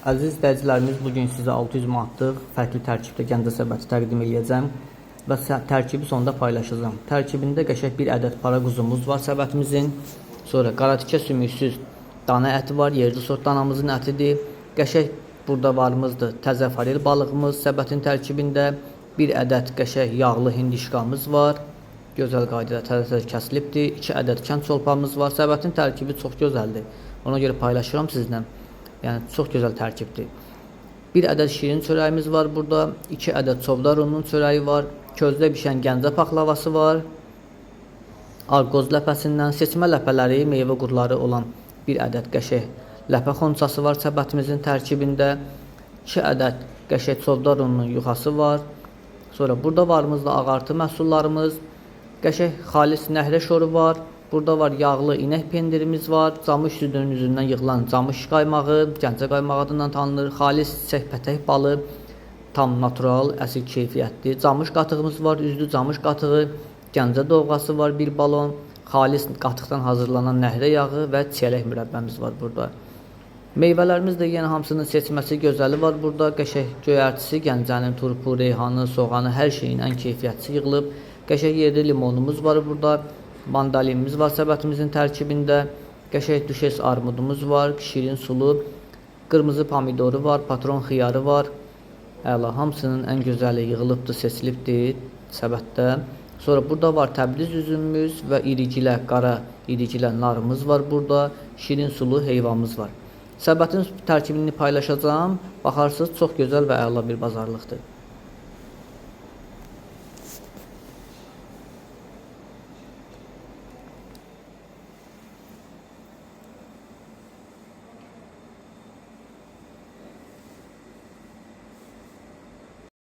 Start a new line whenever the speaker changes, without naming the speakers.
Əziz izləyicilərimiz, bugün sizə 600 manatlıq fərqli tərkibdə Gəncə səbəti təqdim edəcəm və tərkibi sonda paylaşacağım. Tərkibində qəşəng bir ədəd para quzumuz var səbətimizin. Sonra qaratikə sümüksüz dana əti var, yerli sort danamızın ətidir. Qəşəng burada varımızdır təzə farel balığımız səbətin tərkibində. Bir ədəd qəşəng yağlı hindişkamız var. Gözəl qaydada təzə kəsilibdir. 2 ədəd kənd çolpamız var. Səbətin tərkibi çox gözəldir. Ona görə paylaşıram sizlə. Yəni çox gözəl tərkibdir. Bir ədəd şirin çörəyimiz var burada. 2 ədəd çovdar ununun çörəyi var. Közdə bişən Gəncə paxlavası var. Arqoz ləpəsindən seçmə ləpələri, meyvə qurları olan bir ədəd qəşəng ləpə xonçası var səbətimizin tərkibində. 2 ədəd qəşəng çovdar ununun yuxası var. Sonra burada varımızda ağartı məhsullarımız. Qəşəng xalis nəhrə şoru var. Burada var yağlı inək pendirimiz var. Camış südünün üzündən yığılan camış qaymağı, Gəncə qaymağı adından tanınır. Xalis çiçək pətək balı, tam natural, əsl keyfiyyətli. Camış qatığımız var, üzlü camış qatığı. Gəncə dovğası var, bir balon. Xalis qatıqdan hazırlanan nəhrə yağı və çiyələk mürəbbəmiz var burada. Meyvələrimiz də yenə hamısının seçməsi gözəli var burada. Qəşəng göyərtisi, Gəncənin turpu, reyhanı, soğanı, hər şeyin ən keyfiyyətlisi yığılıb. Qəşəng yerli limonumuz var burada. Mandalinimiz var səbətimizin tərkibində. Qəşəng düşes armudumuz var, şirin sulu. Qırmızı pomidoru var, patron xiyarı var. Əla, hamısının ən gözəli yığılıbdır, seçilibdir səbətdə. Sonra burada var Təbriz üzümümüz və iricilə, qara iricilə narımız var burada. Şirin sulu heyvamız var. Səbətin tərkibini paylaşacağım. Baxarsınız, çox gözəl və əla bir bazarlıqdır.